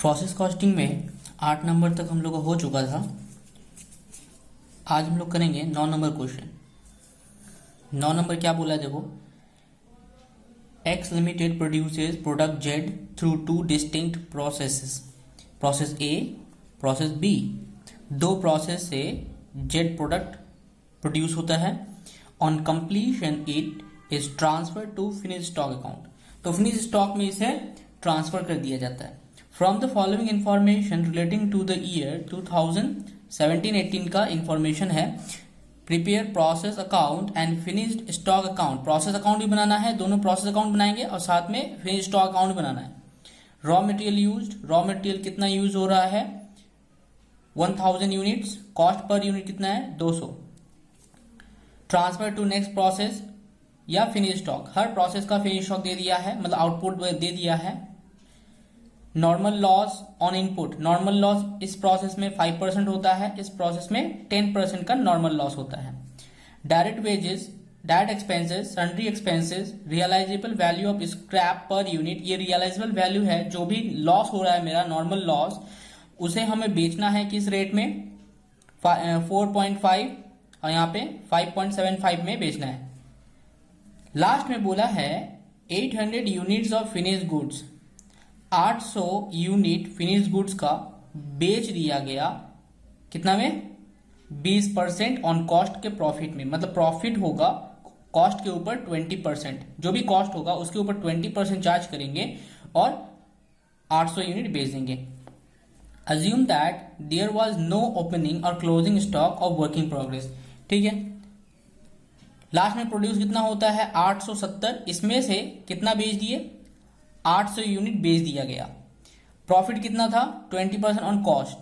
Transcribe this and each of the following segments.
Process costing में 8 number तक हम लोग का हो चुका था। आज हम लोग करेंगे 9 नंबर क्वेश्चन। 9 नंबर क्या बोला है देखो, X limited produces product Z through two distinct processes, process A, process B. दो प्रोसेस से जेड प्रोडक्ट प्रोड्यूस होता है। On completion it is transfer to finish stock account, तो फिनिश स्टॉक में इसे ट्रांसफर कर दिया जाता है। From the following information relating to the year 2017-18 का इंफॉर्मेशन है, prepare process account and finished stock account. Process account भी बनाना है, दोनों प्रोसेस अकाउंट बनाएंगे और साथ में फिनिश स्टॉक अकाउंट बनाना है। Raw material used, raw material कितना यूज हो रहा है 1000 यूनिट्स, कॉस्ट पर यूनिट कितना है 200। ट्रांसफर टू नेक्स्ट प्रोसेस या फिनिश स्टॉक, हर प्रोसेस का फिनिश स्टॉक दे दिया है, मतलब आउटपुट दे दिया है। Normal loss on input, normal loss इस प्रोसेस में 5% होता है, इस प्रोसेस में 10% का नॉर्मल लॉस होता है। Direct wages, direct expenses, sundry expenses, realisable value of scrap per unit, ये रियलाइजेबल वैल्यू है, जो भी लॉस हो रहा है मेरा नॉर्मल लॉस, उसे हमें बेचना है किस रेट में 4.5 और यहाँ पे 5.75 में बेचना है। लास्ट में बोला है 800 units of finish goods, 800 unit finish goods का बेच दिया गया कितना में 20% ऑन कॉस्ट के प्रॉफिट में, मतलब प्रॉफिट होगा कॉस्ट के ऊपर 20%, जो भी कॉस्ट होगा उसके ऊपर 20% चार्ज करेंगे और 800 यूनिट बेच देंगे। Assume that there was no opening और closing stock of working progress, ठीक है। लास्ट में प्रोड्यूस कितना होता है 870, इसमें से कितना बेच दिए 800 यूनिट बेच दिया गया। प्रॉफिट कितना था 20% ऑन कॉस्ट।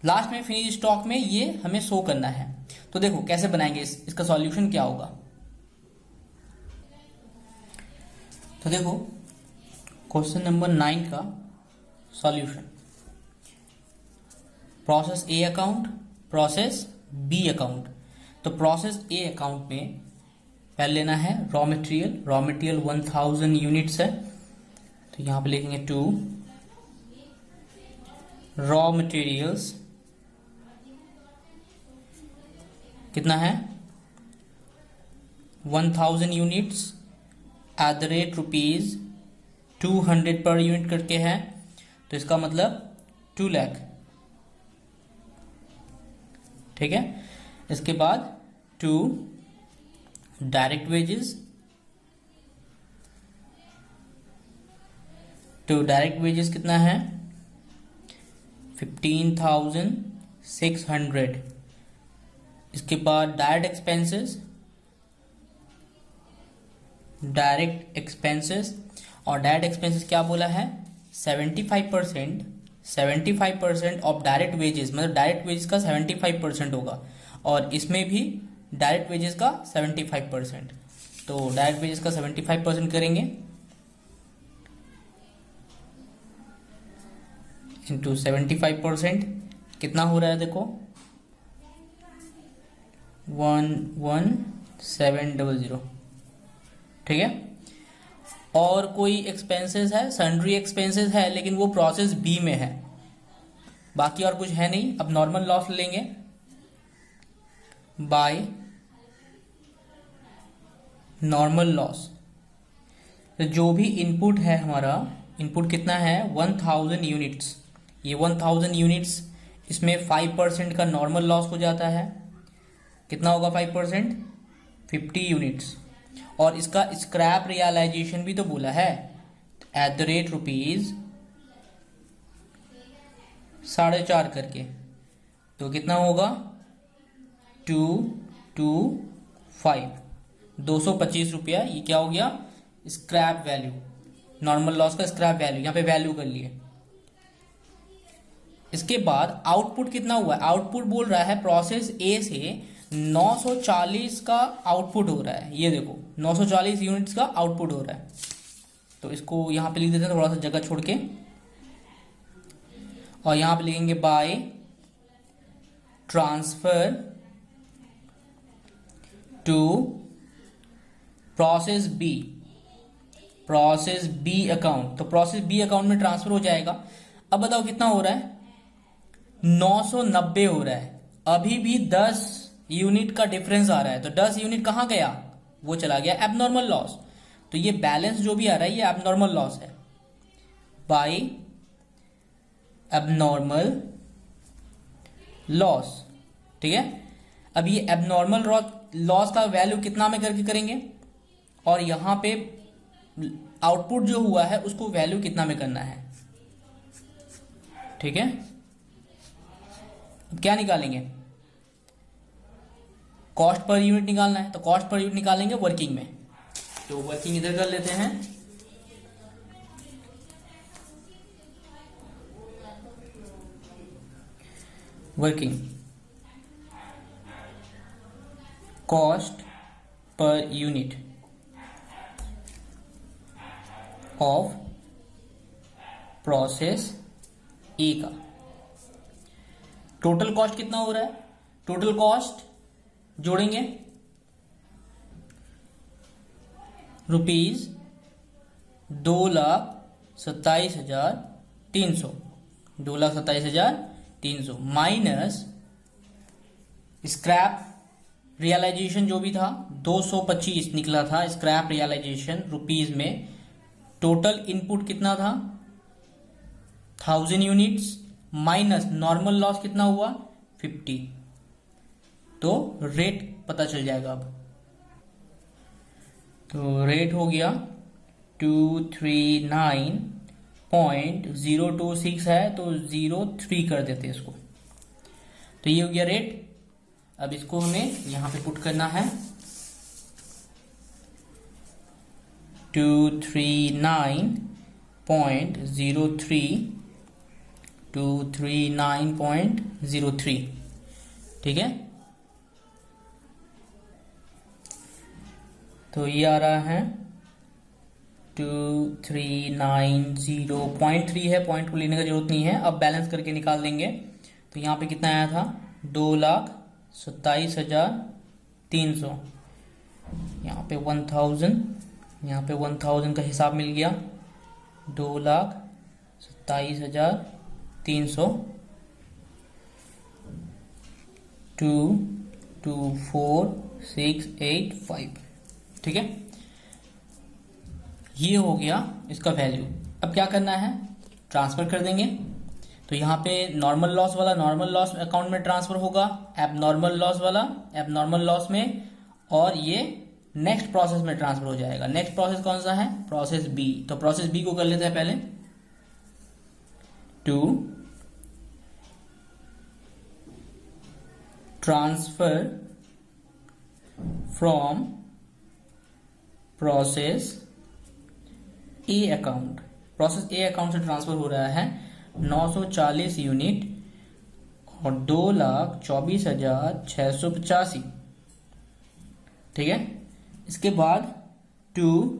लास्ट में फिनिश स्टॉक में ये हमें शो करना है। तो देखो कैसे बनाएंगे, इसका सॉल्यूशन क्या होगा। तो देखो क्वेश्चन नंबर 9 का solution, process A account, process B account. तो प्रोसेस ए अकाउंट में पहले लेना है raw material, raw material 1000 units है, तो यहां पे लिखेंगे 2 रॉ मटेरियल्स कितना है 1000 units at the rate ₹200 per unit करके है, तो इसका मतलब 2 लाख, ठीक है। इसके बाद 2 डायरेक्ट वेजेस, तो डायरेक्ट वेजेस कितना है 15,600। इसके बाद डायरेक्ट एक्सपेंसेस, डायरेक्ट एक्सपेंसेस, और डायरेक्ट एक्सपेंसेस क्या बोला है 75% ऑफ डायरेक्ट वेजेस, मतलब डायरेक्ट वेजेस का 75% होगा, और इसमें भी डायरेक्ट वेजेस का 75%। तो डायरेक्ट वेजेस का 75% करेंगे इंटू 75%, कितना हो रहा है देखो 11700, ठीक है। और कोई एक्सपेंसेस है, सन्ड्री एक्सपेंसेस है, लेकिन वो प्रोसेस बी में है, बाकी और कुछ है नहीं। अब नॉर्मल लॉस लेंगे बाय नॉर्मल लॉस। तो जो भी इनपुट है हमारा, इनपुट कितना है 1000 यूनिट्स, ये 1000 यूनिट्स, इसमें 5% का नॉर्मल लॉस हो जाता है, कितना होगा 5% 50 यूनिट्स। और इसका स्क्रैप रियलाइजेशन भी तो बोला है एट द रेट ₹4.5 करके, तो कितना होगा 225, 225 रुपया। ये क्या हो गया स्क्रैप वैल्यू, नॉर्मल लॉस का स्क्रैप वैल्यू, यहां पे वैल्यू कर लिए। इसके बाद आउटपुट कितना हुआ है, आउटपुट बोल रहा है प्रोसेस ए से 940 का आउटपुट हो रहा है, ये देखो 940 यूनिट्स का आउटपुट हो रहा है। तो इसको यहां पे लिख देते हैं थोड़ा सा जगह छोड़ के, और यहां पे लिखेंगे by transfer to process B process B account, तो प्रोसेस बी अकाउंट में ट्रांसफर हो जाएगा। अब बताओ कितना हो रहा है, 990 हो रहा है। अभी भी 10 यूनिट का डिफरेंस आ रहा है, तो 10 यूनिट कहां गया, वो चला गया एबनॉर्मल लॉस। तो ये बैलेंस जो भी आ रहा है ये एबनॉर्मल लॉस है, बाय एबनॉर्मल लॉस। ठीक है, अब ये एबनॉर्मल लॉस का वैल्यू कितना में करके करेंगे, और यहां पे आउटपुट जो हुआ है उसको वैल्यू कितना में करना है। ठीक है, अब क्या निकालेंगे, कॉस्ट पर यूनिट निकालना है, तो कॉस्ट पर यूनिट निकालेंगे वर्किंग में। तो वर्किंग इधर कर लेते हैं, working cost per unit of process ए का टोटल कॉस्ट कितना हो रहा है, टोटल कॉस्ट जोड़ेंगे रुपीज 2,27,300, 2,27,300 माइनस स्क्रैप रियलाइजेशन जो भी था 225 निकला था स्क्रैप रियलाइजेशन रुपीज में। टोटल इनपुट कितना था 1000 यूनिट्स माइनस नॉर्मल लॉस कितना हुआ 50, तो रेट पता चल जाएगा। अब तो रेट हो गया 239.026 है, तो 03 कर देते इसको, तो ये हो गया रेट। अब इसको हमें यहां पे पुट करना है 239.03 ठीक है। तो ये आ रहा है 2390.3 है, पॉइंट को लेने का जरूरत नहीं है। अब बैलेंस करके निकाल देंगे, तो यहाँ पे कितना आया था 2,27,300, यहाँ पे 1000, यहाँ पे 1000 का हिसाब मिल गया, 2,27,300 224,685 ठीक है। ये हो गया इसका वैल्यू। अब क्या करना है, ट्रांसफर कर देंगे। तो यहाँ पे नॉर्मल लॉस वाला नॉर्मल लॉस अकाउंट में ट्रांसफर होगा, एबनॉर्मल लॉस वाला एबनॉर्मल लॉस में, और ये नेक्स्ट प्रोसेस में ट्रांसफर हो जाएगा। नेक्स्ट प्रोसेस कौन सा है, प्रोसेस बी। तो प्रोसेस बी को कर लेते हैं पहले, to transfer from process A account. Process A account से ट्रांसफर हो रहा है 940 यूनिट और 2,24,685 ठीक है। इसके बाद to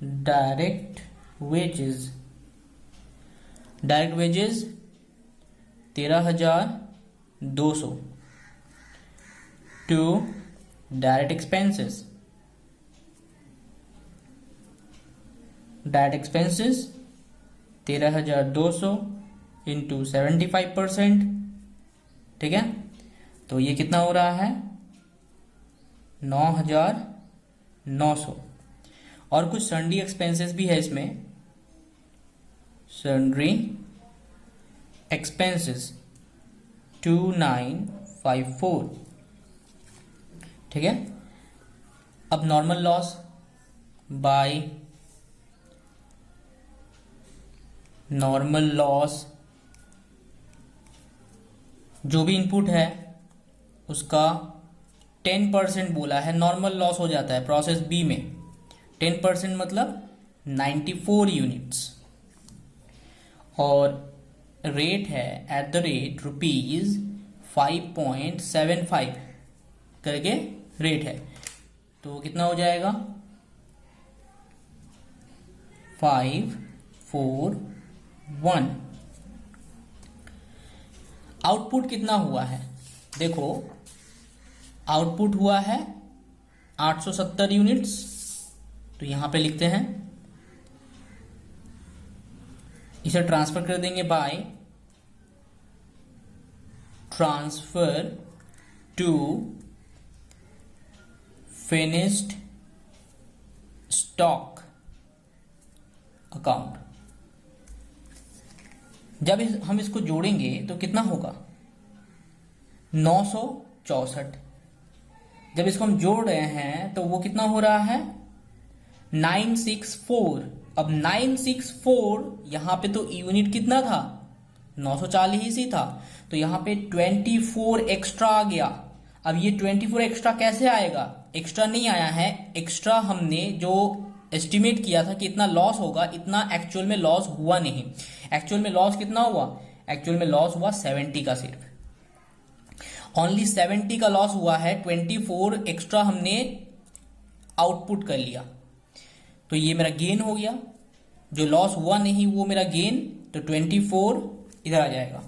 direct wages, direct wages 13,200, to direct expenses, direct expenses 13,200 into 75%, ठीक है। तो ये कितना हो रहा है 9,900। और कुछ सन्ड्री एक्सपेंसेस भी है इसमें, सन्ड्री एक्सपेंसेस 2,954 ठीक है। अब normal loss by normal loss, जो भी इनपुट है उसका 10% बोला है, नॉर्मल लॉस हो जाता है प्रोसेस बी में। 10% मतलब 94 यूनिट्स, और रेट है एट द रेट रुपीज 5.75 करके रेट है। तो कितना हो जाएगा 541। आउटपुट कितना हुआ है, देखो आउटपुट हुआ है 870 यूनिट्स, तो यहां पे लिखते हैं, इसे ट्रांसफर कर देंगे by transfer to finished stock account. जब हम इसको जोड़ेंगे तो कितना होगा, 964। जब इसको हम जोड़ रहे हैं तो वो कितना हो रहा है, 964। अब 964 यहां पे तो यूनिट कितना था, 940 ही था, तो यहां पे 24 एक्स्ट्रा आ गया। अब ये 24 एक्स्ट्रा कैसे आएगा, एक्स्ट्रा नहीं आया है, एक्स्ट्रा हमने जो एस्टिमेट किया था कि इतना लॉस होगा, इतना एक्चुअल में लॉस हुआ नहीं। एक्चुअल में लॉस कितना हुआ, एक्चुअल में लॉस हुआ 70 का, सिर्फ ओनली 70 का लॉस हुआ है। 24 एक्स्ट्रा हमने आउटपुट कर लिया, तो ये मेरा गेन हो गया। जो लॉस हुआ नहीं वो मेरा गेन, तो 24 इधर आ जाएगा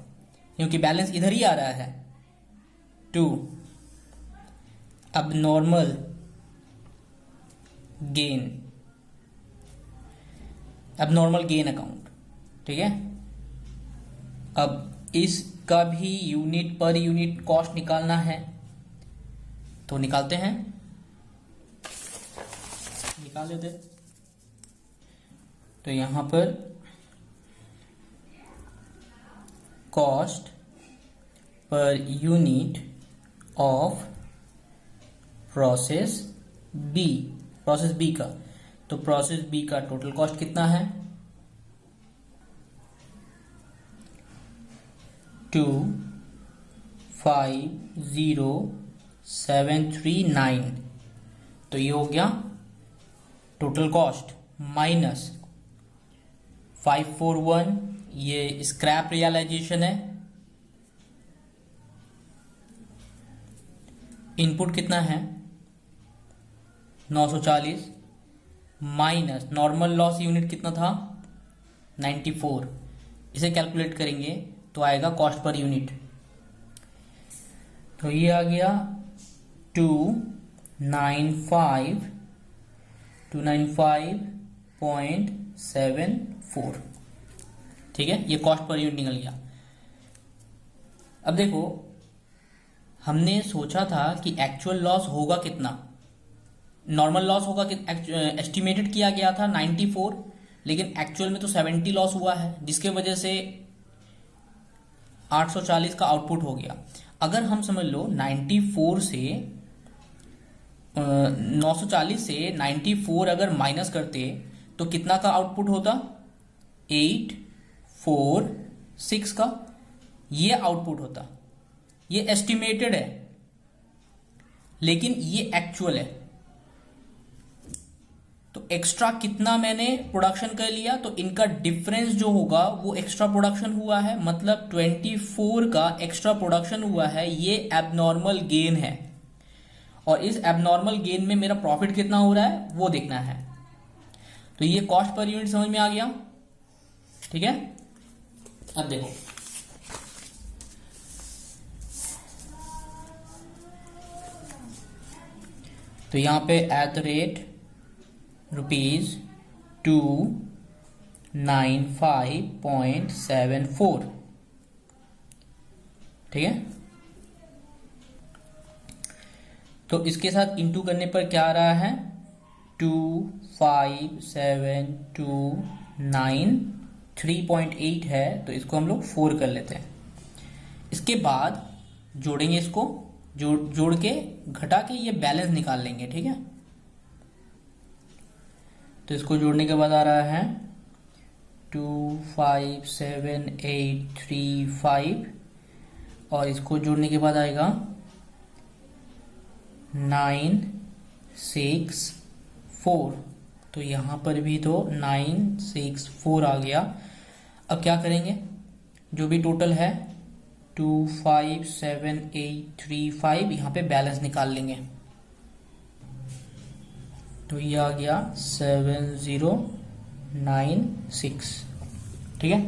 क्योंकि बैलेंस इधर ही आ रहा है। 2 अब नॉर्मल गेन, अब नॉर्मल गेन अकाउंट, ठीक है। अब इसका भी यूनिट पर यूनिट कॉस्ट निकालना है, तो निकालते हैं, निकाल लेते। तो यहां पर cost per unit of process B का, तो प्रोसेस बी का टोटल कॉस्ट कितना है, 250739। तो ये हो गया टोटल कॉस्ट, माइनस 541, ये स्क्रैप रियलाइजेशन है। इनपुट कितना है, 940, माइनस नॉर्मल लॉस यूनिट कितना था, 94। इसे कैलकुलेट करेंगे तो आएगा कॉस्ट पर यूनिट, तो ये आ गया 295.74। ठीक है, ये कॉस्ट पर यूनिट निकल गया। अब देखो, हमने सोचा था कि एक्चुअल लॉस होगा कितना, नॉर्मल लॉस होगा कि एस्टिमेटेड किया गया था 94, लेकिन एक्चुअल में तो 70 लॉस हुआ है, जिसके वजह से 840 का आउटपुट हो गया। अगर हम समझ लो 94 से 940 से 94 अगर माइनस करते तो कितना का आउटपुट होता, 846 का ये आउटपुट होता। ये एस्टिमेटेड है लेकिन ये एक्चुअल है, तो एक्स्ट्रा कितना मैंने प्रोडक्शन कर लिया, तो इनका डिफरेंस जो होगा वो एक्स्ट्रा प्रोडक्शन हुआ है, मतलब 24 का एक्स्ट्रा प्रोडक्शन हुआ है, ये एबनॉर्मल गेन है। और इस एबनॉर्मल गेन में मेरा प्रॉफिट कितना हो रहा है वो देखना है। तो ये कॉस्ट पर यूनिट समझ में आ गया, ठीक है। अब देखो, तो यहां पे ₹295.74, ठीक है। तो इसके साथ इंटू करने पर क्या आ रहा है, 25729, 3.8 है, तो इसको हम लोग 4 कर लेते हैं। इसके बाद जोड़ेंगे, इसको जोड़ के घटा के ये बैलेंस निकाल लेंगे, ठीक है। तो इसको जोड़ने के बाद आ रहा है 257835, और इसको जोड़ने के बाद आएगा 964। तो यहां पर भी तो 964 आ गया। अब क्या करेंगे, जो भी टोटल है 257835, यहां पे बैलेंस निकाल लेंगे। तो ये आ गया 7096, ठीक है,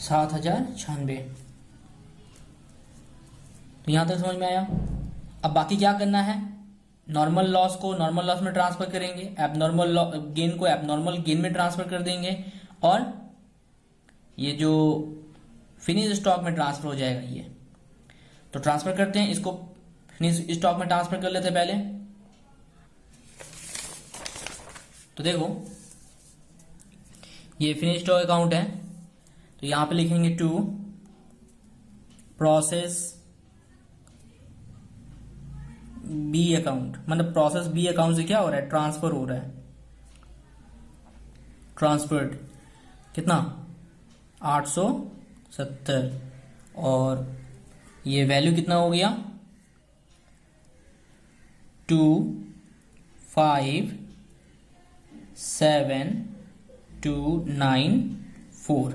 7096। तो यहां तक समझ में आया। अब बाकी क्या करना है, नॉर्मल लॉस को नॉर्मल लॉस में ट्रांसफर करेंगे, एबनॉर्मल गेन को एबनॉर्मल गेन में ट्रांसफर कर देंगे, और ये जो फिनिश स्टॉक में ट्रांसफर हो जाएगा ये। तो ट्रांसफर करते हैं, इसको फिनिश स्टॉक में ट्रांसफर कर लेते हैं पहले। तो देखो ये फिनिश स्टॉक अकाउंट है, तो यहां पे लिखेंगे टू प्रोसेस बी अकाउंट, मतलब प्रोसेस बी अकाउंट से क्या हो रहा है, ट्रांसफर हो रहा है, ट्रांसफर्ड कितना 870, और ये वैल्यू कितना हो गया 257294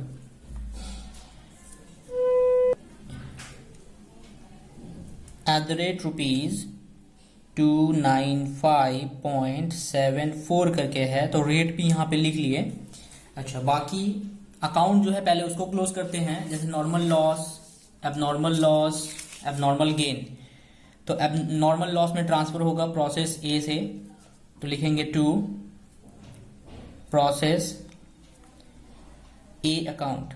@ ₹295.74 करके है, तो रेट भी यहाँ पे लिख लिए। अच्छा, बाकी अकाउंट जो है पहले उसको क्लोज करते हैं, जैसे नॉर्मल लॉस, एबनॉर्मल गेन। तो एबनॉर्मल लॉस में ट्रांसफर होगा प्रोसेस ए से, तो लिखेंगे to process A account.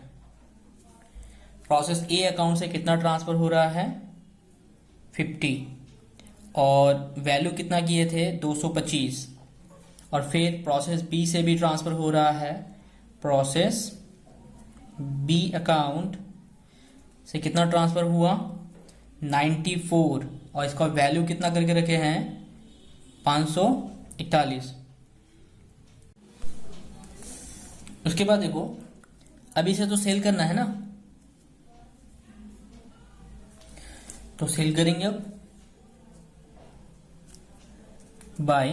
Process A account से कितना ट्रांसफर हो रहा है 50, और वैल्यू कितना किए थे 225, और फिर प्रोसेस बी से भी ट्रांसफर हो रहा है, प्रोसेस बी अकाउंट से कितना ट्रांसफर हुआ 94, और इसका वैल्यू कितना करके रखे हैं 541। उसके बाद देखो अभी से तो सेल करना है ना, तो सेल करेंगे अब बाय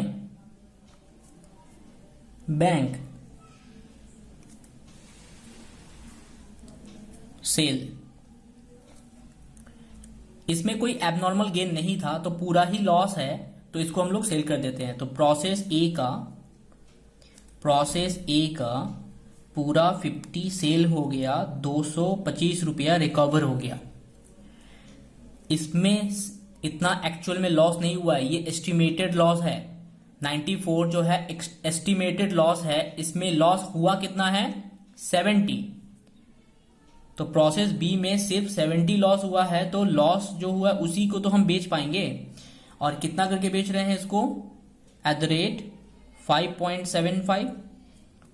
बैंक सेल। इसमें कोई एबनॉर्मल गेन नहीं था, तो पूरा ही लॉस है, तो इसको हम लोग सेल कर देते हैं। तो प्रोसेस ए का पूरा 50 सेल हो गया, 225 रुपया रिकवर हो गया। इसमें इतना एक्चुअल में लॉस नहीं हुआ है, ये एस्टिमेटेड लॉस है। 94 जो है एस्टिमेटेड लॉस है, इसमें लॉस हुआ कितना है 70। तो प्रोसेस बी में सिर्फ 70 लॉस हुआ है, तो लॉस जो हुआ उसी को तो हम बेच पाएंगे। और कितना करके बेच रहे हैं इसको @5.75,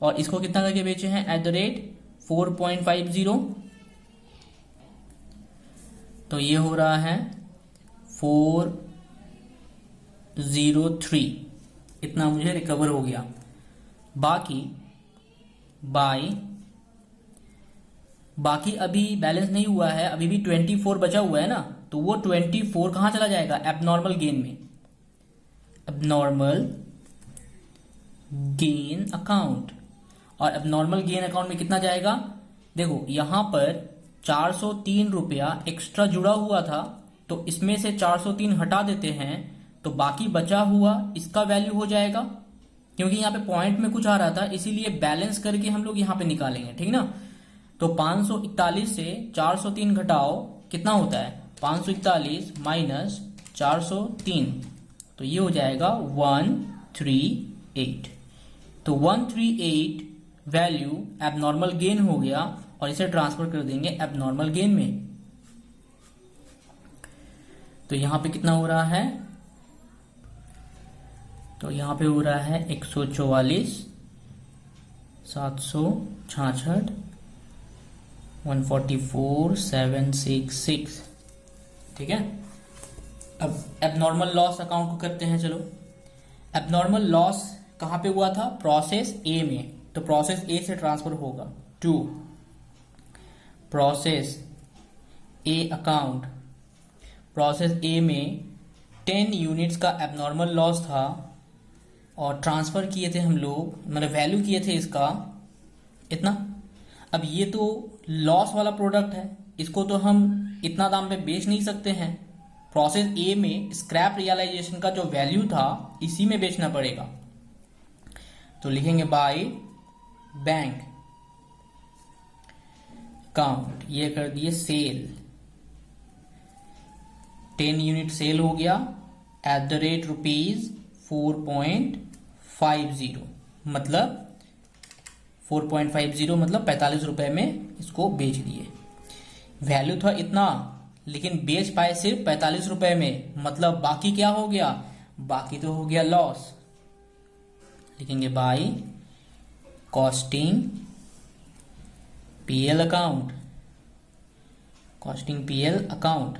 और इसको कितना करके बेचे हैं @4.50। तो ये हो रहा है 403, इतना मुझे रिकवर हो गया। बाकी अभी बैलेंस नहीं हुआ है, अभी भी 24 बचा हुआ है ना, तो वो 24 कहां चला जाएगा एबनॉर्मल गेन में, एबनॉर्मल गेन अकाउंट। और एबनॉर्मल गेन अकाउंट में कितना जाएगा, देखो यहां पर 403 रुपया एक्स्ट्रा जुड़ा हुआ था, तो इसमें से 403 हटा देते हैं, तो बाकी बचा हुआ इसका वैल्यू हो जाएगा, क्योंकि यहाँ पे पॉइंट में कुछ आ रहा था, इसीलिए बैलेंस करके हम लोग यहाँ पे निकालेंगे, ठीक ना। तो 541 से 403 घटाओ कितना होता है 541 माइनस 403, तो ये हो जाएगा 138। तो 138 वैल्यू एबनॉर्मल गेन हो गया, और इसे ट्रांसफर कर देंगे एबनॉर्मल गेन में। तो यहां पे कितना हो रहा है, तो यहां पे हो रहा है 144 766 144 766, ठीक है। अब एबनॉर्मल लॉस अकाउंट को करते हैं, चलो। एबनॉर्मल लॉस कहां पे हुआ था प्रोसेस ए में, तो प्रोसेस ए से ट्रांसफर होगा to process A account. Process A में 10 यूनिट्स का एबनॉर्मल लॉस था, और ट्रांसफर किए थे हम लोग, मतलब वैल्यू किए थे इसका इतना। अब ये तो लॉस वाला प्रोडक्ट है, इसको तो हम इतना दाम पे बेच नहीं सकते हैं। प्रोसेस ए में स्क्रैप रियलाइजेशन का जो वैल्यू था इसी में बेचना पड़ेगा, तो लिखेंगे बाय बैंक अकाउंट। ये कर दिए सेल, 10 यूनिट सेल हो गया, @rupees 4.50, मतलब 4.50 मतलब 45 रुपए में इसको बेच दिए। वैल्यू था इतना, लेकिन बेच पाए सिर्फ 45 रुपए में, मतलब बाकी क्या हो गया, बाकी तो हो गया लॉस। लिखेंगे by costing PL account, costing PL account,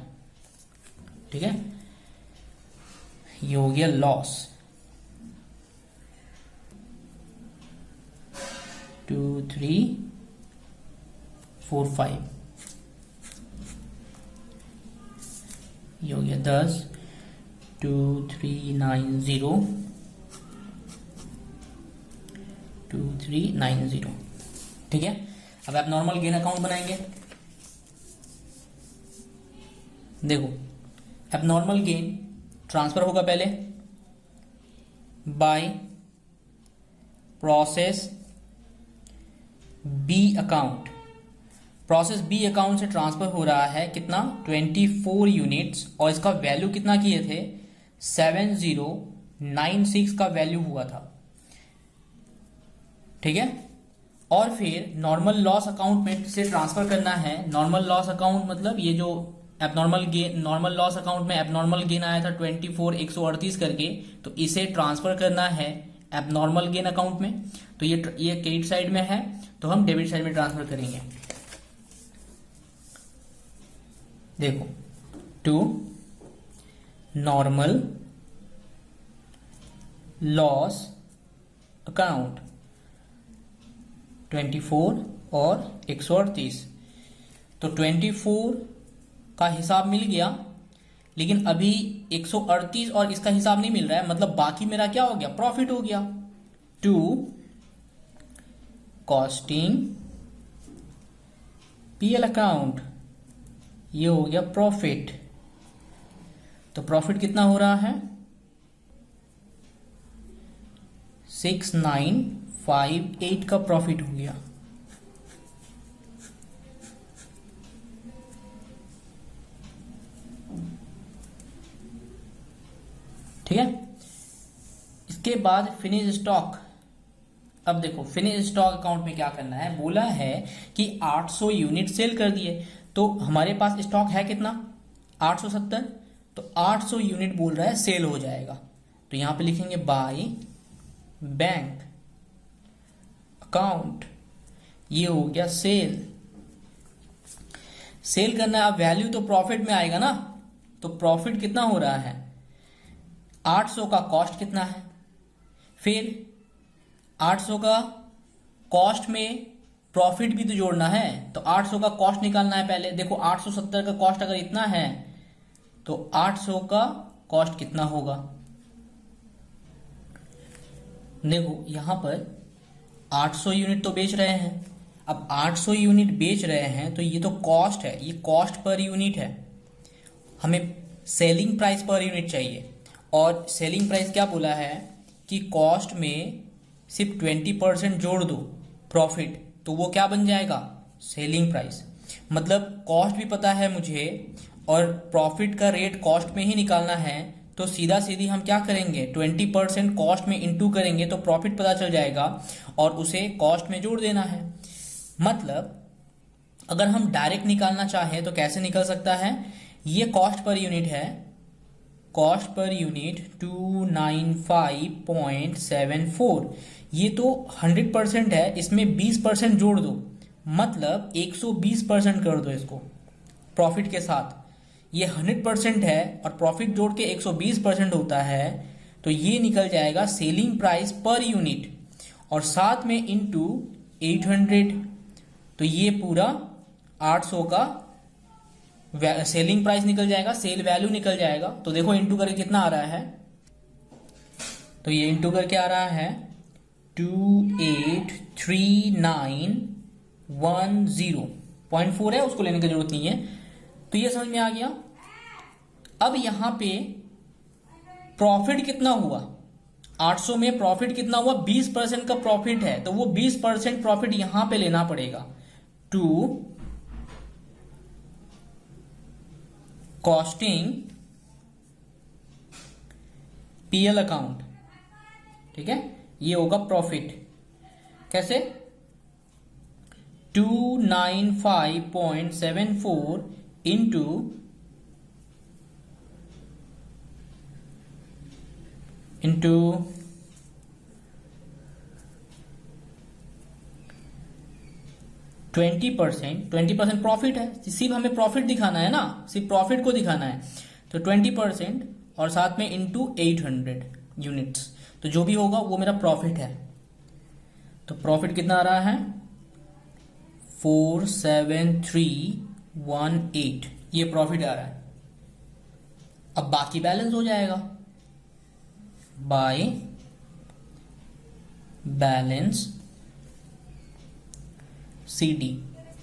ठीक है, ये हो गया लॉस। 2 3 4 5, ये हो गया 10, 2 3 9 0, 2 3 9 0, ठीक है। अब आप नॉर्मल गेन अकाउंट बनाएंगे। देखो अब नॉर्मल गेन ट्रांसफर होगा पहले by process B account. Process B account से ट्रांसफर हो रहा है कितना, 24 यूनिट्स, और इसका वैल्यू कितना किए थे, 7096 का वैल्यू हुआ था, ठीक है। और फिर नॉर्मल लॉस अकाउंट में से ट्रांसफर करना है। नॉर्मल लॉस अकाउंट मतलब ये जो abnormal gain, normal loss account में एबनॉर्मल गेन आया था 24,138 करके, तो इसे ट्रांसफर करना है एबनॉर्मल गेन अकाउंट में। तो ये क्रेडिट साइड में है, तो हम डेबिट साइड में ट्रांसफर करेंगे। देखो टू नॉर्मल लॉस अकाउंट 24 और 138, तो 24 का हिसाब मिल गया, लेकिन अभी 138 और इसका हिसाब नहीं मिल रहा है, मतलब बाकी मेरा क्या हो गया, प्रॉफिट हो गया। टू कॉस्टिंग पीएल अकाउंट, ये हो गया प्रॉफिट। तो प्रॉफिट कितना हो रहा है, 6958 का प्रॉफिट हो गया। ठीक है। इसके बाद फिनिश स्टॉक। अब देखो फिनिश स्टॉक अकाउंट में क्या करना है, बोला है कि 800 यूनिट सेल कर दिए, तो हमारे पास स्टॉक है कितना, 870, तो 800 यूनिट बोल रहा है सेल हो जाएगा। तो यहां पे लिखेंगे बाय बैंक अकाउंट, ये हो गया सेल। सेल करना है, अब वैल्यू तो प्रॉफिट में आएगा ना, तो प्रॉफिट कितना हो रहा है, 800 का कॉस्ट कितना है, फिर 800 का कॉस्ट में प्रॉफिट भी तो जोड़ना है, तो 800 का कॉस्ट निकालना है पहले। देखो 870 का कॉस्ट अगर इतना है, तो 800 का कॉस्ट कितना होगा। देखो यहां पर 800 यूनिट तो बेच रहे हैं, अब 800 यूनिट बेच रहे हैं, तो ये तो कॉस्ट है, ये कॉस्ट पर यूनिट है, हमें सेलिंग प्राइस पर यूनिट चाहिए। और सेलिंग प्राइस क्या बोला है कि कॉस्ट में सिर्फ 20% जोड़ दो प्रॉफिट, तो वो क्या बन जाएगा, सेलिंग प्राइस। मतलब कॉस्ट भी पता है मुझे और प्रॉफिट का रेट कॉस्ट में ही निकालना है, तो सीधा सीधी हम क्या करेंगे, 20% कॉस्ट में इंटू करेंगे तो प्रॉफिट पता चल जाएगा और उसे कॉस्ट में जोड़ देना है। मतलब अगर हम डायरेक्ट निकालना चाहें तो कैसे निकल सकता है, ये कॉस्ट पर यूनिट है, कॉस्ट पर यूनिट 295.74, ये तो 100% है, इसमें 20% जोड़ दो, मतलब 120% कर दो इसको प्रॉफिट के साथ। ये 100% है और प्रॉफिट जोड़ के 120% होता है, तो ये निकल जाएगा सेलिंग प्राइस पर यूनिट, और साथ में इनटू 800, तो ये पूरा 800 का सेलिंग प्राइस निकल जाएगा, सेल वैल्यू निकल जाएगा। तो देखो इंटू करके कितना आ रहा है, तो ये इंटू करके आ रहा है 283910, 0.4 है, उसको लेने की जरूरत नहीं है। तो ये समझ में आ गया। अब यहां पे प्रॉफिट कितना हुआ, 800 में प्रॉफिट कितना हुआ, 20% का प्रॉफिट है, तो वो 20% प्रॉफिट यहां पे लेना पड़ेगा। टू कॉस्टिंग पीएल अकाउंट, ठीक है, ये होगा प्रॉफिट। कैसे? 295.74 इंटू 20% प्रॉफिट है, सिर्फ हमें प्रॉफिट दिखाना है ना, सिर्फ प्रॉफिट को दिखाना है। तो 20% और साथ में इंटू 800 यूनिट्स, तो जो भी होगा वो मेरा प्रॉफिट है। तो प्रॉफिट कितना आ रहा है? 47318, ये प्रॉफिट आ रहा है। अब बाकी बैलेंस हो जाएगा बाय बैलेंस CD।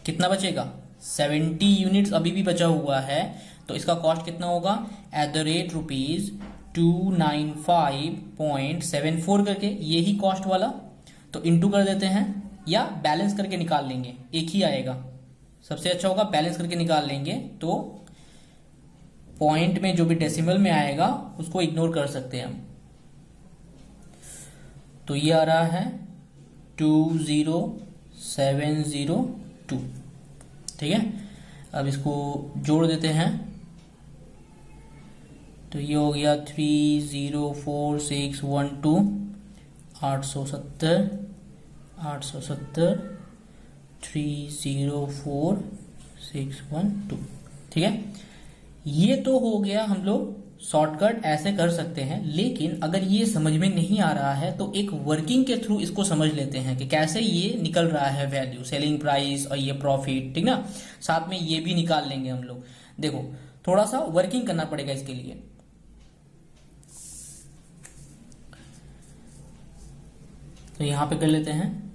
कितना बचेगा? 70 यूनिट्स अभी भी बचा हुआ है, तो इसका कॉस्ट कितना होगा? एट द रेट ₹295.74 करके, यही कॉस्ट वाला, तो इंटू कर देते हैं या बैलेंस करके निकाल लेंगे, एक ही आएगा। सबसे अच्छा होगा बैलेंस करके निकाल लेंगे, तो पॉइंट में जो भी डेसिमल में आएगा उसको इग्नोर कर सकते हैं हम। तो ये आ रहा है 20702, ठीक है। अब इसको जोड़ देते हैं, तो ये हो गया 304612, 870 304612, ठीक है। ये तो हो गया, हम लोग शॉर्टकट ऐसे कर सकते हैं, लेकिन अगर ये समझ में नहीं आ रहा है तो एक वर्किंग के थ्रू इसको समझ लेते हैं कि कैसे ये निकल रहा है वैल्यू, सेलिंग प्राइस और ये प्रॉफिट, ठीक ना। साथ में ये भी निकाल लेंगे हम लोग। देखो थोड़ा सा वर्किंग करना पड़ेगा इसके लिए। तो यहां पे कर लेते हैं,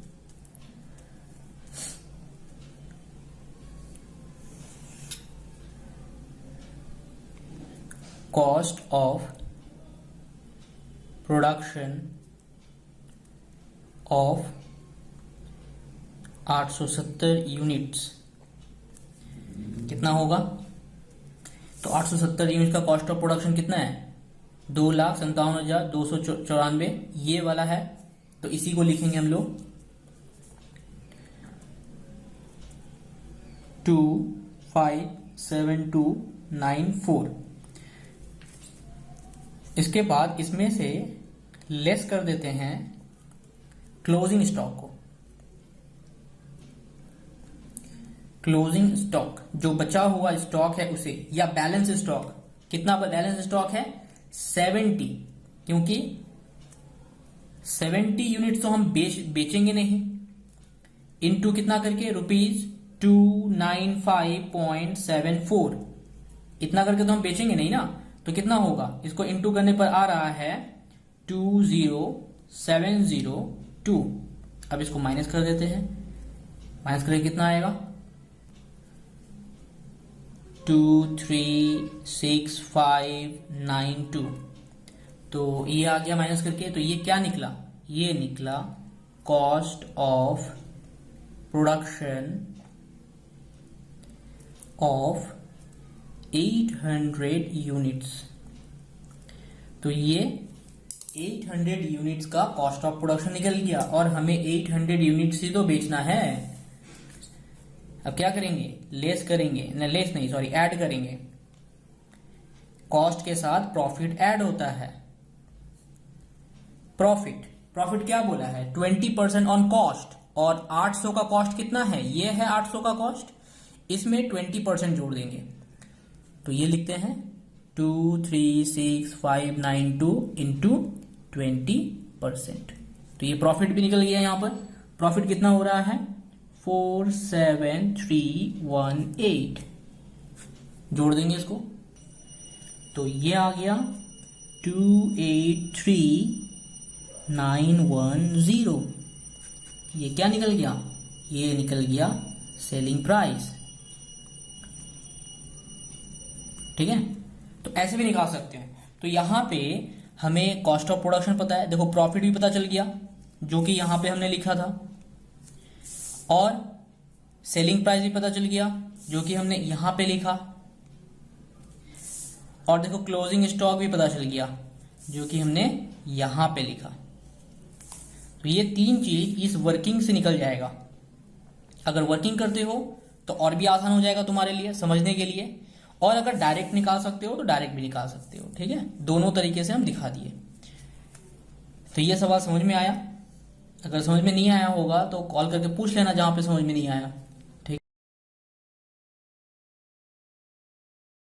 cost of production of 870 units कितना होगा? तो 870 यूनिट का कॉस्ट ऑफ प्रोडक्शन कितना है? 2,57,294, ये वाला है, तो इसी को लिखेंगे हम लोग 257,294। इसके बाद इसमें से लेस कर देते हैं क्लोजिंग स्टॉक को। क्लोजिंग स्टॉक, जो बचा हुआ स्टॉक है उसे, या बैलेंस स्टॉक। कितना बैलेंस स्टॉक है? 70, क्योंकि 70 यूनिट तो हम बेचेंगे नहीं। इनटू कितना करके? ₹295.74, इतना करके तो हम बेचेंगे नहीं ना, तो कितना होगा? इसको इंटू करने पर आ रहा है 20702। अब इसको माइनस कर देते हैं, माइनस करके कितना आएगा? 236592। तो ये आ गया माइनस करके, तो ये क्या निकला? ये निकला cost of production of 800 units. तो ये 800 यूनिट्स का कॉस्ट ऑफ प्रोडक्शन निकल गया, और हमें 800 यूनिट्स ही तो बेचना है। अब क्या करेंगे? लेस करेंगे, लेस नहीं सॉरी, ऐड करेंगे। कॉस्ट के साथ प्रॉफिट ऐड होता है। प्रॉफिट क्या बोला है? 20% ऑन कॉस्ट, और 800 का कॉस्ट कितना है? ये है 800 का कॉस्ट, इसमें 20% जोड़ देंगे, तो ये लिखते हैं 236,592 इंटू 20%। तो ये प्रॉफिट भी निकल गया। यहां पर प्रॉफिट कितना हो रहा है? 47318, जोड़ देंगे इसको, तो ये आ गया 283,910। ये क्या निकल गया? ये निकल गया सेलिंग प्राइस, ठीक है। तो ऐसे भी निकाल सकते हैं। तो यहां पे हमें कॉस्ट ऑफ प्रोडक्शन पता है, देखो प्रॉफिट भी पता चल गया जो कि यहां पे हमने लिखा था, और सेलिंग प्राइस भी पता चल गया जो कि हमने यहां पे लिखा, और देखो क्लोजिंग स्टॉक भी पता चल गया। जो कि हमने यहां पे लिखा। तो ये 3 चीज इस वर्किंग से निकल जाएगा। अगर वर्किंग करते हो तो और भी आसान हो जाएगा तुम्हारे लिए समझने के लिए, और अगर डायरेक्ट निकाल सकते हो तो डायरेक्ट भी निकाल सकते हो। ठीक है, दोनों तरीके से हम दिखा दिए। तो ये सवाल समझ में आया? अगर समझ में नहीं आया होगा तो कॉल करके पूछ लेना जहां पे समझ में नहीं आया।